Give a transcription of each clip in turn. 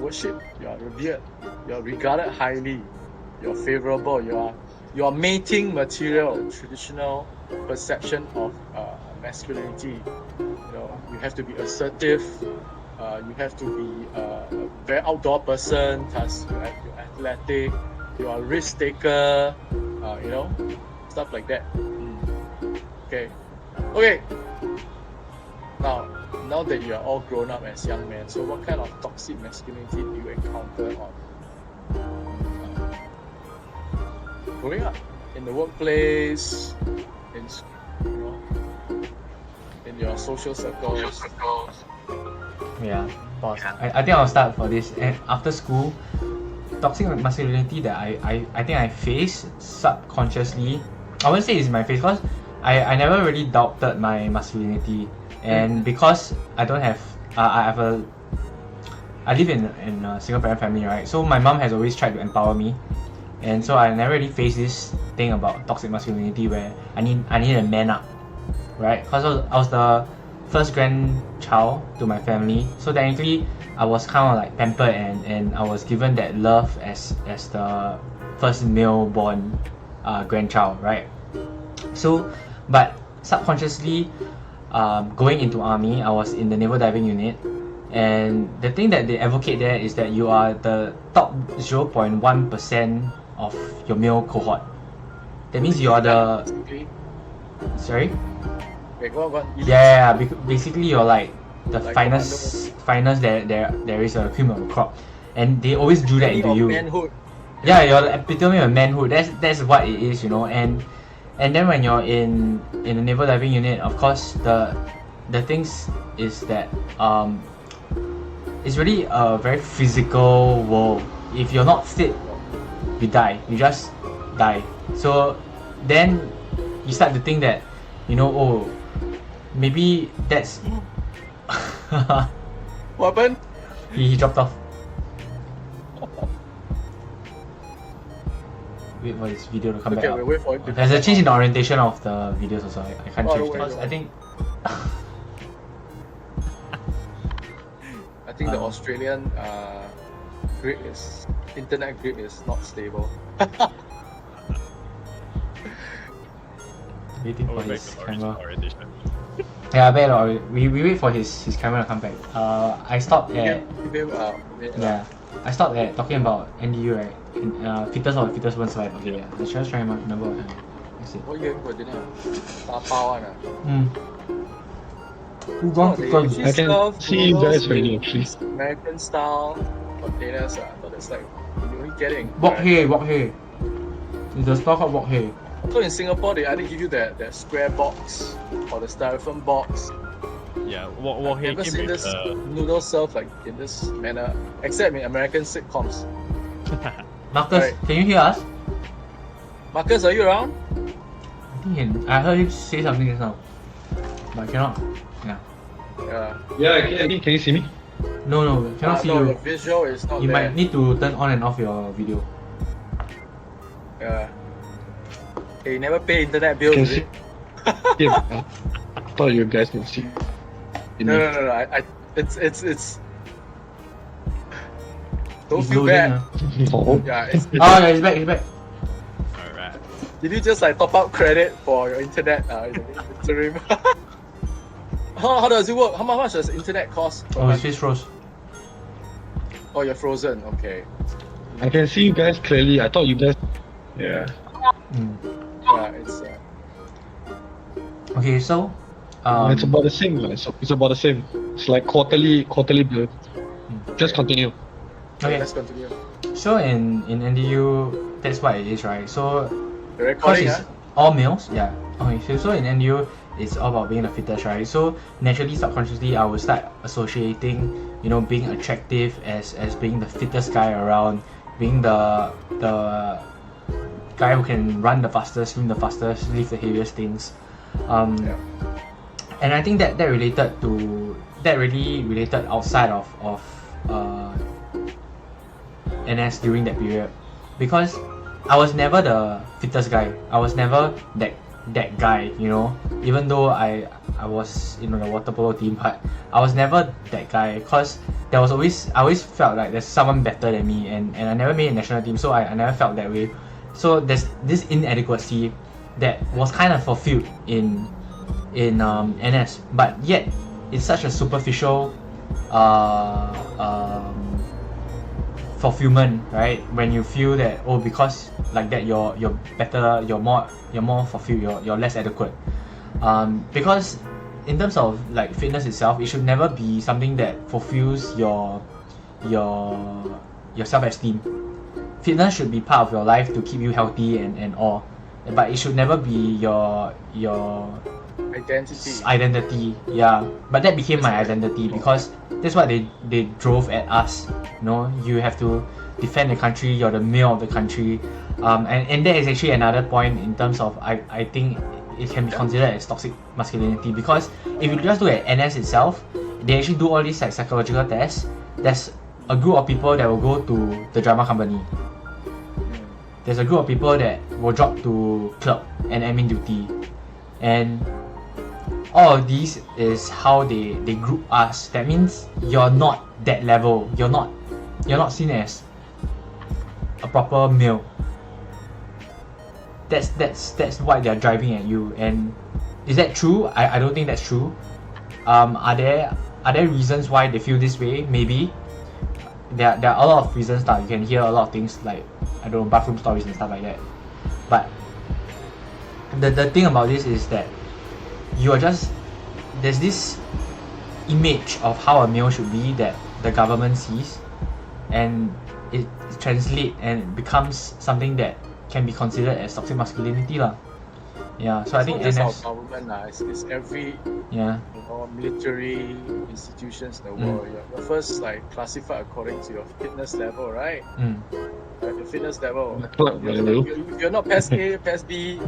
worshipped, you are revered, you are regarded highly, you're favorable, you are mating material, traditional perception of masculinity. You know, you have to be assertive, you have to be a very outdoor person, you're athletic, you are a risk taker, you know, stuff like that. Okay. Now that you are all grown up as young men, so what kind of toxic masculinity do you encounter on growing up in the workplace, in your social circles? Yeah, boss. I think I'll start for this. And after school, toxic masculinity that I think I face subconsciously. I wouldn't say it's my face because I never really doubted my masculinity, and because I don't have I live in a single parent family, right? So my mom has always tried to empower me, and so I never really faced this thing about toxic masculinity where I need to man up, right? Because I was the first grandchild to my family, so technically I was kind of like pampered and I was given that love as the first male born grandchild, right? So, but subconsciously, going into army, I was in the naval diving unit, and the thing that they advocate there is that you are the top 0.1% of your male cohort. That means you are the... Sorry? Yeah, basically you're like the finest there is a cream of the crop, and they always do that into you. Manhood. Yeah, you're the epitome of manhood. That's what it is, you know. And then when you're in the naval diving unit, of course the things is that it's really a very physical world. If you're not fit, you die. You just die. So then you start to think that, you know, oh, maybe that's What happened? He dropped off. Wait for his video to come back. Okay, wait for it to There's a change in the orientation of the videos also. I can't change that. I think the Australian internet grid is not stable. Waiting for his camera. Yeah, we wait for his camera to come back. I stopped at I stopped at talking about NDU, right? Fittest of the fittest one's life. Okay, yeah. Let's just try and remember what time. That's it. What are you having for dinner? Tapao I can see you guys already actually. American style containers. I thought it's like you're only getting. Wok Hei. It's the store called Wok Hei. So in Singapore, they either give you that square box or the styrofoam box. Yeah, Wok Hei I've never came seen with this noodle served like in this manner, except in American sitcoms. Marcus, Right. can you hear us? Marcus, are you around? I heard you say something just now, but I cannot. Yeah. Can you see me? No, cannot see no, you. the visual is not You there. might need to turn on and off your video. Yeah. Hey, you never pay internet bills, Can is see. it? Yeah, I thought you guys can see. No. It's. Don't It's feel loading, bad. No. Yeah. It's, Oh, yeah, he's back. Alright. did you just like top up credit for your internet? In the interim. How does it work? How much does internet cost? Per Oh, his month? face froze. Oh, you're frozen. Okay. I can see you guys clearly. I thought you guys. Yeah. Yeah, it's. Okay, so It's about the same. It's about the same. It's like quarterly bill. Just continue. Okay, okay. let's continue. So in NDU, that's what it is, right? So The because recording, it's all males, yeah. Okay, so in NDU, it's all about being the fittest, right? So naturally, subconsciously, I will start associating, you know, being attractive as being the fittest guy around, being the guy who can run the fastest, swim the fastest, lift the heaviest things. And I think that really related outside of NS during that period, because I was never the fittest guy. I was never that guy, you know. Even though I was in the water polo team, but I was never that guy, because I always felt like there's someone better than me, and I never made a national team, so I never felt that way. So there's this inadequacy that was kind of fulfilled in NS, but yet it's such a superficial fulfillment, right? When you feel that, oh, because like that you're better, you're more fulfilled, you're less adequate. Because in terms of like fitness itself, it should never be something that fulfills your self-esteem. Fitness should be part of your life to keep you healthy and all, but it should never be your identity. Yeah, but that became my identity because that's what they drove at us. You know, you have to defend the country, you're the male of the country, and that is actually another point in terms of I think it can be considered as toxic masculinity, because if you just look at NS itself, they actually do all these like psychological tests. There's a group of people that will go to the drama company. There's a group of people that will drop to club and admin duty, and all of these is how they group us. That means you're not that level. You're not seen as a proper male. That's why they're driving at you. And is that true? I don't think that's true. Are there reasons why they feel this way? Maybe. There are a lot of reasons now. You can hear a lot of things like, I don't know, bathroom stories and stuff like that. But the thing about this is that there's this image of how a male should be that the government sees, and it translates and becomes something that can be considered as toxic masculinity lah. Yeah, so I think it's NS, our government it's every yeah, military institutions in the world. You're first like classified according to your fitness level, right? The fitness level. If you're not PES A, PES B,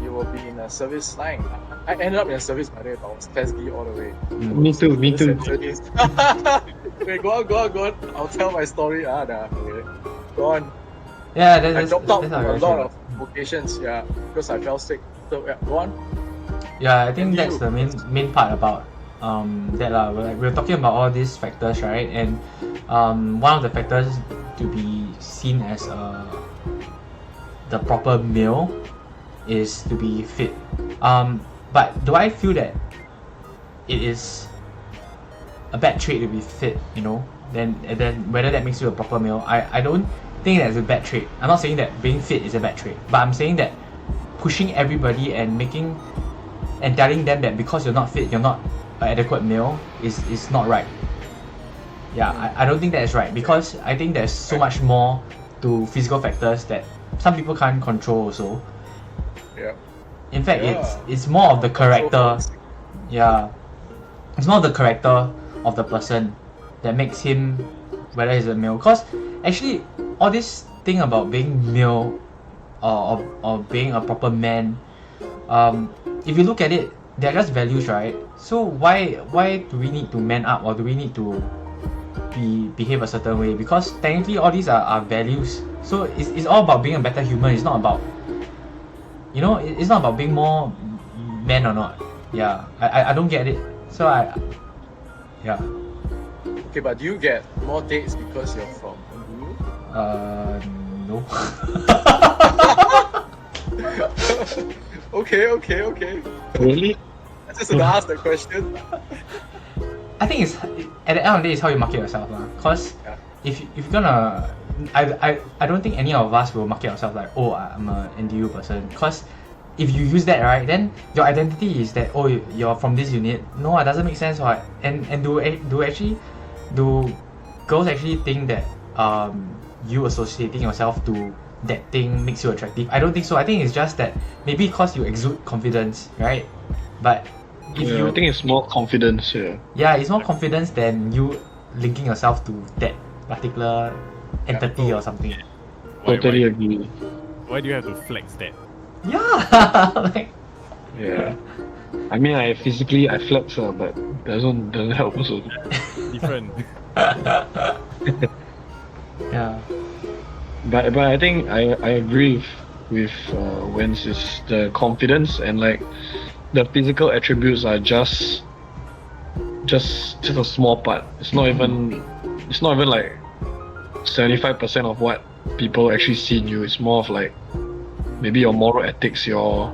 you will be in a service line. I ended up in a service by the way, but I was PES B all the way. Me too. Wait, go on. I'll tell my story. Okay. Go on. yeah. I dropped out that's from how a lot of vocations, because I fell sick. So go on. Yeah, I think And that's you? the main part about that lah. We're talking about all these factors, right? And one of the factors to be seen as the proper male is to be fit. But do I feel that it is a bad trait to be fit? You know, then whether that makes you a proper male, I don't think that's a bad trait. I'm not saying that being fit is a bad trait, but I'm saying that pushing everybody and telling them that because you're not fit, you're not an adequate male is not right. Yeah, I don't think that is right, because I think there's so much more to physical factors that some people can't control also. Yeah. In fact, it's more of the character. Yeah, it's more of the character of the person that makes him whether he's a male. Because actually, all this thing about being male or being a proper man, if you look at it, they're just values, right? So why do we need to man up, or do we need to behave a certain way? Because technically all these are values. So it's all about being a better human. It's not about, you know, it's not about being more man or not. Yeah, I don't get it. So yeah. Okay, but do you get more dates because you're from NDU? No. Okay. Really? I just gonna ask the question. I think it's at the end of the day, it's how you market yourself, lah. Cause if you're gonna, I don't think any of us will market ourselves like, oh, I'm a NDU person. Cause if you use that, right, then your identity is that, oh, you're from this unit. No, it doesn't make sense, right? And do girls actually think that you associating yourself to that thing makes you attractive? I don't think so. I think it's just that maybe because you exude confidence, right? But if I think it's more confidence here. Yeah, it's more confidence than you linking yourself to that particular entity or something. Totally agree. Why do you have to flex that? Yeah, like, Yeah. I mean, I flex, but doesn't help also. Different. yeah. But I think I agree with Wens, is the confidence, and like the physical attributes are just a small part. It's not even it's not even like 75% of what people actually see in you. It's more of like maybe your moral ethics, your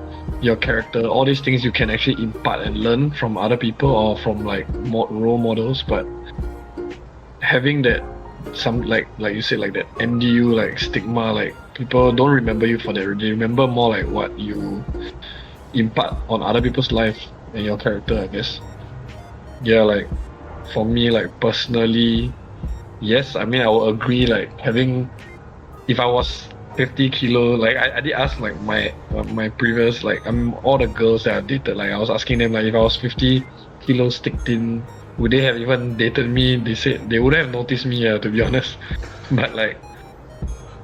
character, all these things you can actually impart and learn from other people or from like role models. But having that some like you said, like that MDU like stigma, like people don't remember you for that. They remember more like what you impart on other people's life and your character, I guess. Yeah, like for me, like personally, yes, I mean I will agree, like having, if I was 50 kilo, like I did ask like my previous, like all the girls that I dated, like I was asking them like if I was 50 kilos stick thin, would they have even dated me? They said they wouldn't have noticed me, to be honest. But like,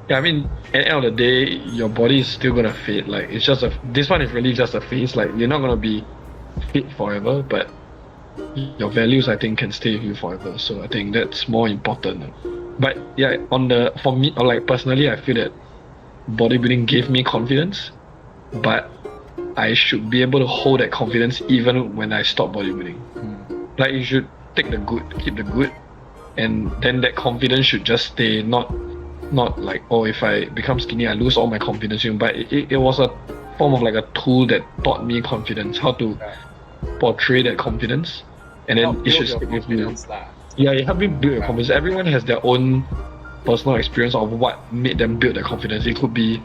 yeah, I mean, at the end of the day, your body is still gonna fade. Like it's just this one is really just a phase. Like you're not gonna be fit forever, but your values, I think, can stay with you forever. So I think that's more important. But yeah, for me, or like personally, I feel that bodybuilding gave me confidence, but I should be able to hold that confidence even when I stop bodybuilding. Like you should take the good, keep the good, and then that confidence should just stay. Not like, oh, if I become skinny, I lose all my confidence. But it was a form of like a tool that taught me confidence, how to portray that confidence, and then it should stick with you. Yeah, it helped me build your confidence. Everyone has their own personal experience of what made them build their confidence. It could be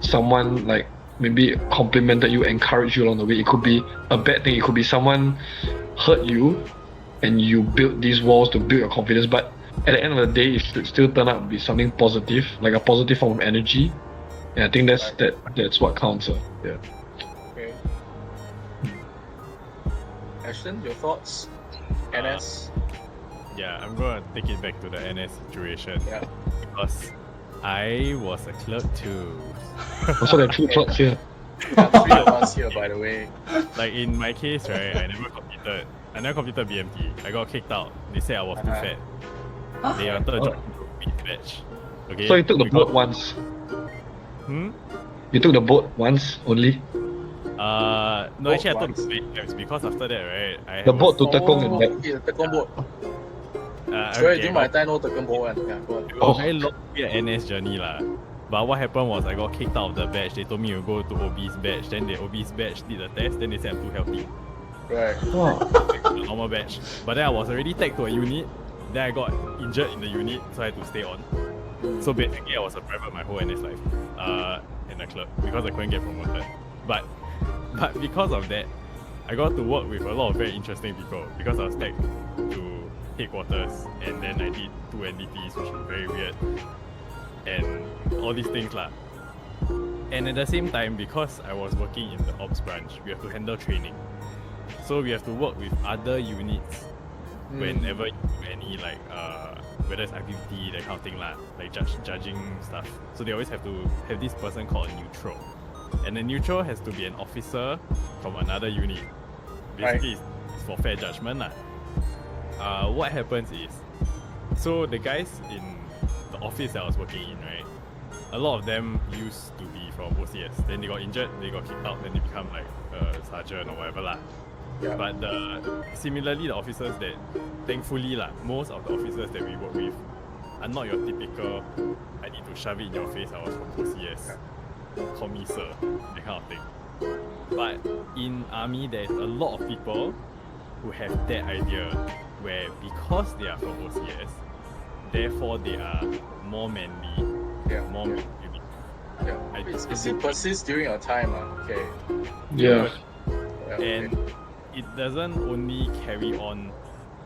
someone like maybe complimented you, encouraged you along the way. It could be a bad thing. It could be someone hurt you and you built these walls to build your confidence. But at the end of the day, it should still turn out to be something positive, like a positive form of energy. And I think that's what counts. Yeah. Okay. Eshton, your thoughts? NS? Yeah, I'm gonna take it back to the NS situation. Yeah. Because I was a clerk too. Also, there are 2 clocks here. There are 3 of us here, by the way. Like in my case, right, I never completed BMT. I got kicked out. They said I was too fat. They wanted to join the obese batch. Okay. So you took the boat once. You took the boat once only. No, actually I took the times because after that, right, I The boat to Tekong and back. Yeah, Tekong boat. okay, do my time no Tekong boat one. Yeah, go on. It was a very long NS journey lah. But what happened was I got kicked out of the batch. They told me to go to obese batch. Then the obese batch did the test. Then they said I'm too healthy. Right. The normal batch. But then I was already tagged to a unit. Then I got injured in the unit, so I had to stay on. So basically I was a private my whole NS life. In the club because I couldn't get promoted. But because of that, I got to work with a lot of very interesting people because I was tagged to headquarters and then I did 2 NDTs, which was very weird. And all these things lah. And at the same time, because I was working in the ops branch, we have to handle training. So we have to work with other units whenever you do any like whether it's activity, that kind of thing lah, like judging stuff. So they always have to have this person called a neutral. And the neutral has to be an officer from another unit. Basically it's for fair judgment lah. What happens is, so the guys in the office that I was working in, right, a lot of them used to be from OCS. Then they got injured, they got kicked out, then they become like a sergeant or whatever lah. Yeah. But similarly, the officers that, thankfully lah, most of the officers that we work with are not your typical, I need to shove it in your face, I was from OCS, call me sir, that kind of thing. But in army, there's a lot of people who have that idea where because they are from OCS, therefore they are more manly, more manly. Yeah. It persists during your time, okay. Yeah. And it doesn't only carry on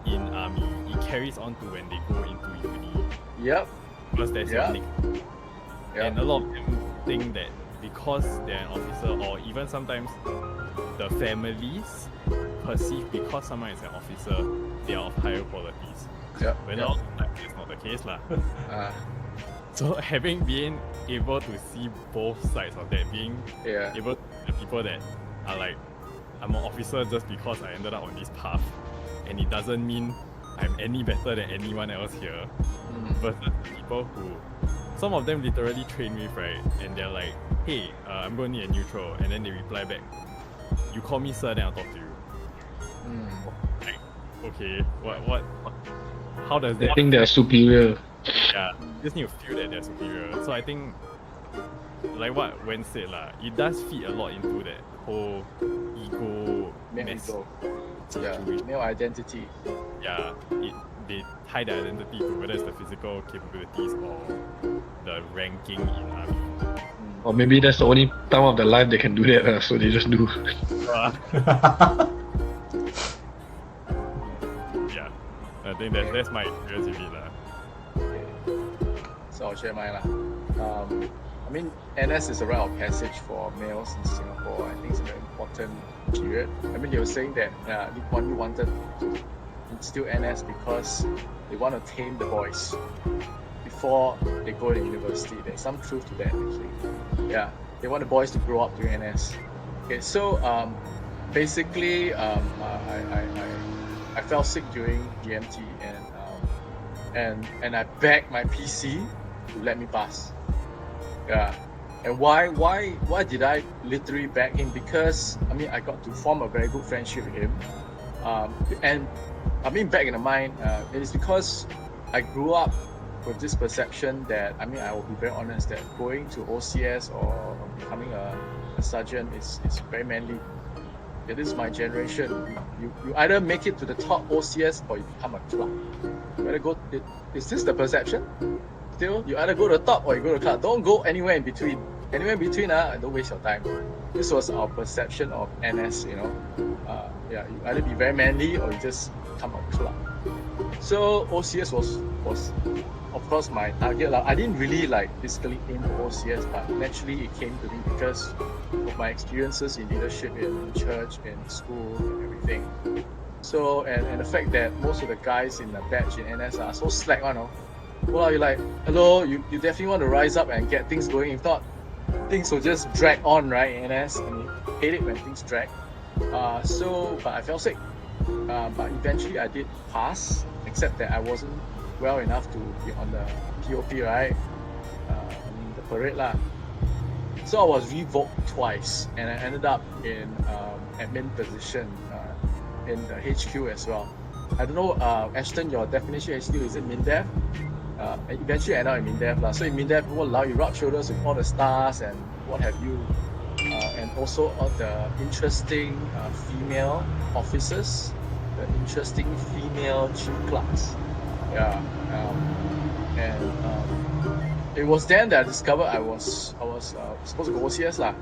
in army, it carries on to when they go into uni. Yep. Because there's a link. Yep. And a lot of them think that because they're an officer, or even sometimes the families perceive because someone is an officer, they are of higher qualities. Yep. When all the time that's not the case lah. So been able to see both sides of that, being able to see the people that are like, I'm an officer just because I ended up on this path, and it doesn't mean I'm any better than anyone else here. Versus the people who, some of them literally train with, right, and they're like, hey, I'm going to need a neutral, and then they reply back, you call me sir, then I'll talk to you. Like, okay, what how does They that think they're superior. yeah, you just need to feel that they're superior. So I think, like what Wen said lah, it does feed a lot into that whole ego Male mess. ego. Yeah, situation. male identity. Yeah, they tie their identity to whether it's the physical capabilities or the ranking in army. Or maybe that's the only time of their life they can do that, so they just do. Yeah, I think that's my experience with it lah. Okay. So I'll share mine lah. I mean, NS is a rite of passage for males in Singapore. I think it's a very important period. I mean, they were saying that Lee Kuan Yew wanted to instill NS because they want to tame the boys before they go to university. There's some truth to that actually. Yeah, they want the boys to grow up during NS. Okay, so basically, I fell sick during GMT and I begged my PC to let me pass. Yeah, and why did I literally beg him? Because I mean I got to form a very good friendship with him, and I mean back in the mind, it is because I grew up with this perception that I mean I will be very honest that going to OCS or becoming a sergeant is very manly. It is my generation. You either make it to the top OCS or you become a clerk. You either go. Is this the perception? Still, you either go to the top or you go to the clerk. Don't go anywhere in between. Anywhere in between, don't waste your time. This was our perception of NS. Yeah, you either be very manly or you just become a clerk. So OCS was of course my target. I didn't really basically aim for OCS, but naturally it came to me because of my experiences in leadership in church, in school, and everything. So and the fact that most of the guys in the batch in NS are so slack, well, you're like, hello, you definitely want to rise up and get things going. If not, things will just drag on, right, in NS, and you hate it when things drag. But I fell sick. But eventually I did pass, except that I wasn't well enough to be on the POP, right? The parade lah. So I was revoked twice, and I ended up in admin position in the HQ as well. I don't know, Eshton, your definition HQ, is it MINDEF? Eventually I ended up in MINDEF lah. So in MINDEF, you rub shoulders with all the stars and what have you, and also all the interesting female officers, the interesting female chief clerks. Yeah, it was then that I discovered I was supposed to go OCS lah.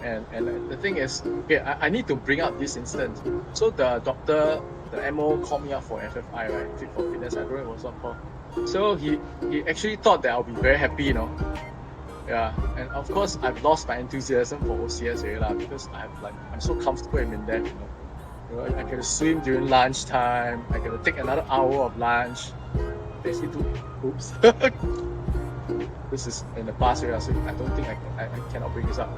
And the thing is, okay, I need to bring up this instance. So the doctor, the MO called me up for FFI, right? Fit for fitness. I don't know what it was called. So he actually thought that I'll be very happy, Yeah, and of course I've lost my enthusiasm for OCS already lah, because I'm so comfortable in MINDEF, I get to swim during lunchtime. I get to take another hour of lunch. Basically, oops. This is in the past, so I don't think I cannot bring this up.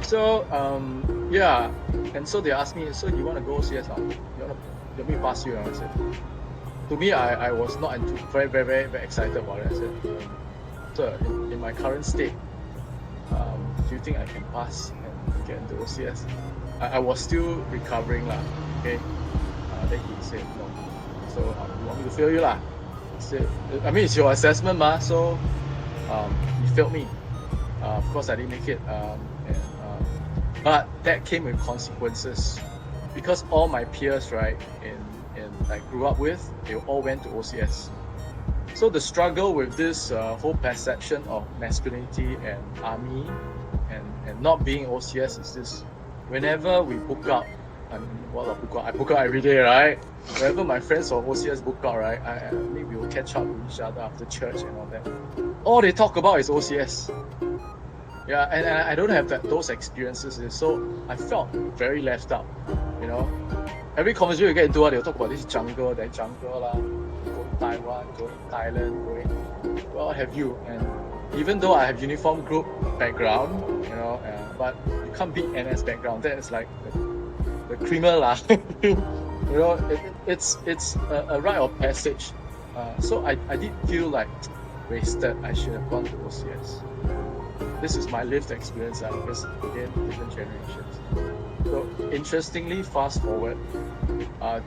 So yeah, and so they asked me, so you want to go OCS? You want me to pass you? And I said, to me, I was not very, very, very, very excited about it. I said, so in my current state, do you think I can pass and get into OCS? I was still recovering lah. Okay. Then he said no. So you want me to fail you lah? I said, I mean it's your assessment ma. So he failed me. Of course I didn't make it. But that came with consequences because all my peers, right, in I grew up with, they all went to OCS. So the struggle with this whole perception of masculinity and army and not being OCS is this. Whenever we book out, I book out every day, right? Whenever my friends or OCS book out, right, I think we will catch up with each other after church and all that. All they talk about is OCS. Yeah, and I don't have those experiences, so I felt very left out, Every conversation you get into, they'll talk about this jungle, that jungle lah, going Taiwan, going Thailand, going what have you. And even though I have uniform group background, but you can't beat NS background. That is like the creamer lah. It's a rite of passage. So I did feel like wasted. I should have gone to OCS. This is my lived experience because again, different generations. So interestingly, fast forward,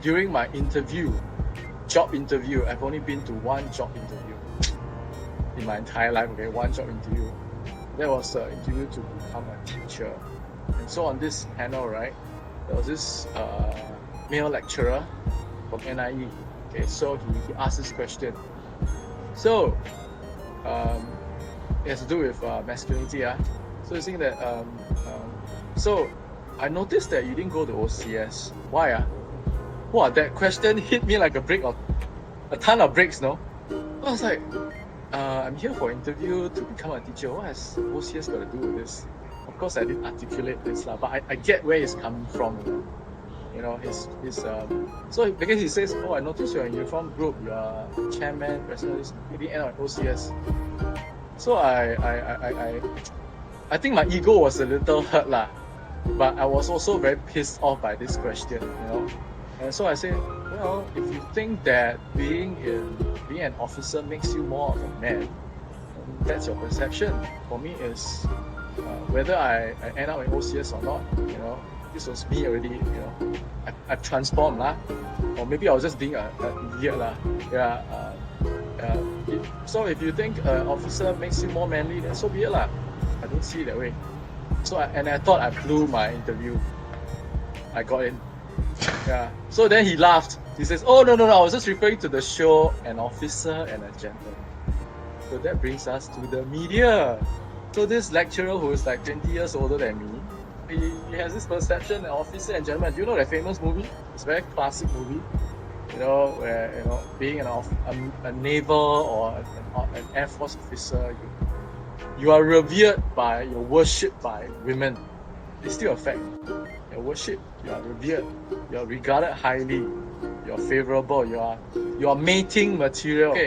during my interview job interview. I've only been to one job interview in my entire life. Okay, one job interview. That was an interview to become a teacher. And so on this panel, right, there was this male lecturer from NIE. Okay, so he asked this question. So it has to do with masculinity. So he's saying that so I noticed that you didn't go to OCS. Why? Wow, that question hit me like a ton of bricks, no? I was like, I'm here for interview to become a teacher. What has OCS got to do with this? Of course, I didn't articulate this, but I get where he's coming from. You know, so because he says, oh, I noticed you're in uniform group, you are chairman, president, you didn't end up at OCS. So I think my ego was a little hurt lah, but I was also very pissed off by this question, you know. And so I said, well, if you think that being an officer makes you more of a man, that's your perception. For me, is whether I end up in OCS or not, you know, this was me already, you know. I've transformed lah, or maybe I was just being an idiot lah. So if you think an officer makes you more manly, then so be it lah. I don't see it that way. So I thought I blew my interview. I got in. Yeah. So then he laughed. He says, "Oh no, I was just referring to the show An Officer and a Gentleman." So that brings us to the media. So this lecturer who is like 20 years older than me, he has this perception, An Officer and Gentleman. Do you know that famous movie? It's a very classic movie. You know, where, you know, being a naval or an Air Force officer, you are revered by, you're worshipped by women. It's still a fact. You're worshipped, you are revered, you are regarded highly, you're favorable, you are mating material. Okay.